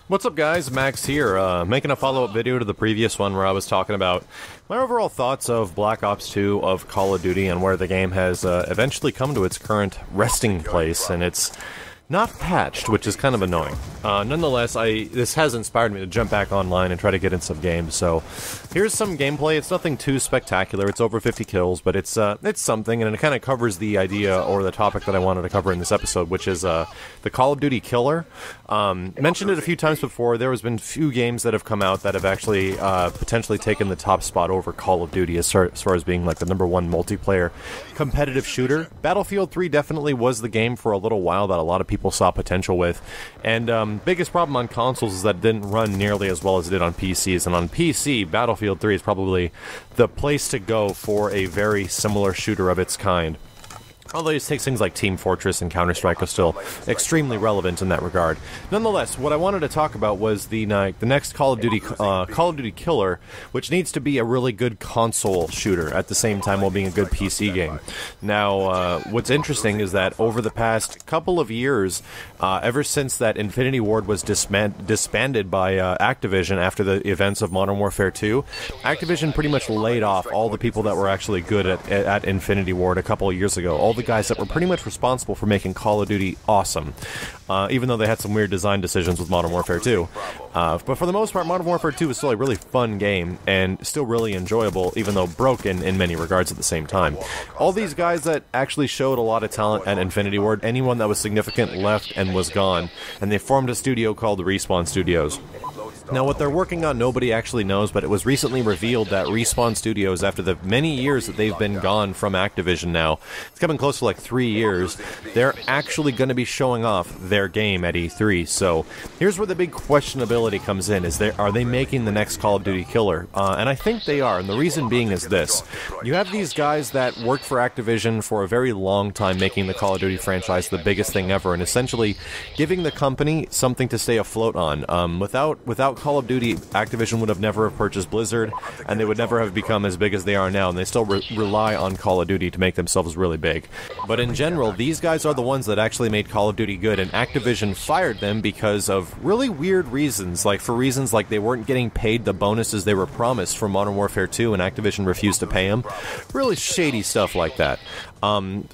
What's up guys, Max here, making a follow-up video to the previous one where I was talking about my overall thoughts of Black Ops 2 of Call of Duty and where the game has eventually come to its current resting place, and it's not patched, which is kind of annoying. Nonetheless, this has inspired me to jump back online and try to get in some games, so here's some gameplay. It's nothing too spectacular, it's over 50 kills, but it's something, and it kind of covers the idea or the topic that I wanted to cover in this episode, which is the Call of Duty Killer. Mentioned it a few times before. There has been few games that have come out that have actually potentially taken the top spot over Call of Duty as far as being like the #1 multiplayer competitive shooter. Battlefield 3 definitely was the game for a little while that a lot of people saw potential with, and biggest problem on consoles is that it didn't run nearly as well as it did on PCs, and on PC, Battlefield 3 is probably the place to go for a very similar shooter of its kind. Although it takes things like Team Fortress and Counter-Strike are still extremely relevant in that regard. Nonetheless, what I wanted to talk about was the next Call of Duty Killer, which needs to be a really good console shooter at the same time while being a good PC game. Now, what's interesting is that over the past couple of years, ever since that Infinity Ward was disbanded by Activision after the events of Modern Warfare 2, Activision pretty much laid off all the people that were actually good at Infinity Ward a couple of years ago. All the guys that were pretty much responsible for making Call of Duty awesome, even though they had some weird design decisions with Modern Warfare 2. But for the most part, Modern Warfare 2 is still a really fun game, and still really enjoyable, even though broken in many regards at the same time. All these guys that actually showed a lot of talent at Infinity Ward, anyone that was significant left and was gone, and they formed a studio called Respawn Studios. Now, what they're working on, nobody actually knows, but it was recently revealed that Respawn Studios, after the many years that they've been gone from Activision now, it's coming close to like 3 years, they're actually going to be showing off their game at E3. So, here's where the big questionability comes in, are they making the next Call of Duty Killer? And I think they are, and the reason being is this. You have these guys that worked for Activision for a very long time, making the Call of Duty franchise the biggest thing ever, and essentially giving the company something to stay afloat on. Without Call of Duty, Activision would have never purchased Blizzard, and they would never have become as big as they are now, and they still rely on Call of Duty to make themselves really big. But in general, these guys are the ones that actually made Call of Duty good, and Activision fired them because of really weird reasons, like they weren't getting paid the bonuses they were promised for Modern Warfare 2, and Activision refused to pay them. Really shady stuff like that.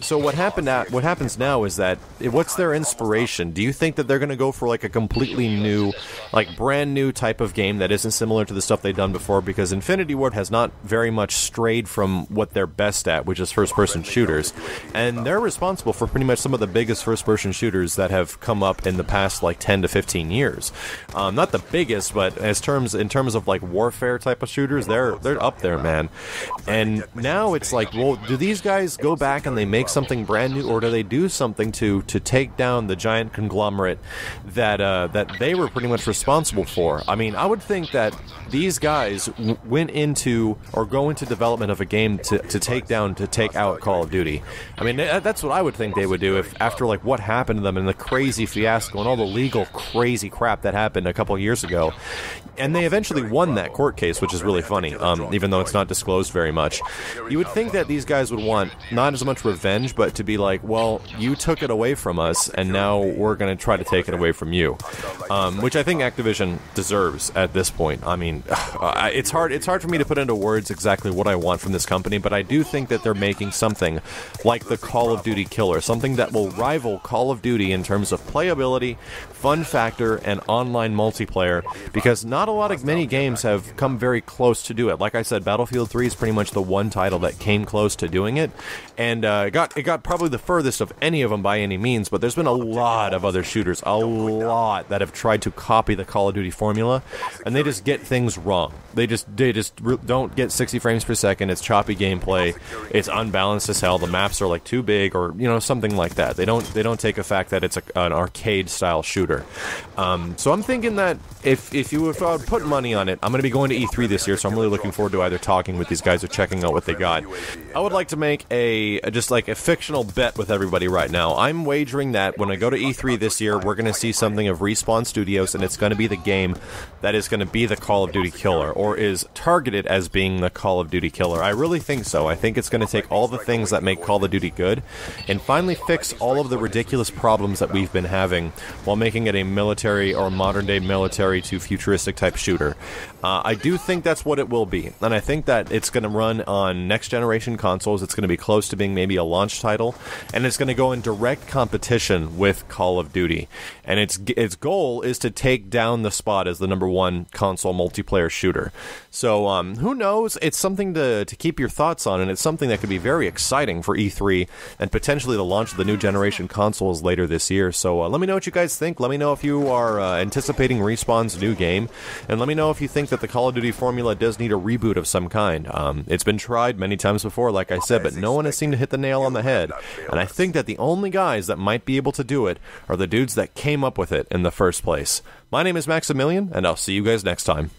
So what happens now is that, what's their inspiration? Do you think that they're going to go for like a completely new, like brand new type of game that isn't similar to the stuff they've done before? Because Infinity Ward has not very much strayed from what they're best at, which is first-person shooters. And they're responsible for pretty much some of the biggest first-person shooters that have come up in the past like 10 to 15 years. Not the biggest, but in terms of like warfare type of shooters, they're up there, man. And now it's like, well, do these guys go back and they make something brand new, or do they do something to take down the giant conglomerate that they were pretty much responsible for? I mean, I would think that these guys went into or go into development of a game to take out Call of Duty. I mean, that's what I would think they would do if after like what happened to them and the crazy fiasco and all the legal crazy crap that happened a couple years ago. And they eventually won that court case, which is really funny, even though it's not disclosed very much. You would think that these guys would want not as much revenge, but to be like, well, you took it away from us, and now we're going to try to take it away from you. Which I think Activision deserves at this point. I mean, it's hard for me to put into words exactly what I want from this company, but I do think that they're making something like the Call of Duty Killer, something that will rival Call of Duty in terms of playability, fun factor, and online multiplayer, because not many games have come very close to do it. Like I said, Battlefield 3 is pretty much the one title that came close to doing it, and it got probably the furthest of any of them by any means, but there's been a lot of other shooters, that have tried to copy the Call of Duty formula, and they just get things wrong. They just don't get 60 frames per second, it's choppy gameplay, it's unbalanced as hell, the maps are like too big, or something like that. They don't take a fact that it's an arcade style shooter. So I'm thinking that if I would put money on it, I'm going to be going to E3 this year, so I'm really looking forward to either talking with these guys or checking out what they got. I would like to make just like a fictional bet with everybody right now. I'm wagering that when I go to E3 this year, we're going to see something of Respawn Studios, and it's going to be the game that is going to be the Call of Duty killer, or is targeted as being the Call of Duty killer. I really think so. I think it's going to take all the things that make Call of Duty good and finally fix all of the ridiculous problems that we've been having while making it a military or modern-day military to futuristic type shooter. I do think that's what it will be, and I think that it's going to run on next-generation consoles. It's going to be close to being maybe a launch title, and it's going to go in direct competition with Call of Duty. And its goal is to take down the spot as the #1 console multiplayer shooter. So, who knows? It's something to keep your thoughts on, and it's something that could be very exciting for E3 and potentially the launch of the new generation consoles later this year. So, let me know what you guys think. Let me know if you are anticipating Respawn's new game, and let me know if you think that the Call of Duty formula does need a reboot of some kind. It's been tried many times before, like I said, but no one has seemed to hit the nail on the head. And I think that the only guys that might be able to do it are the dudes that came up with it in the first place. My name is Maximilian, and I'll see you guys next time.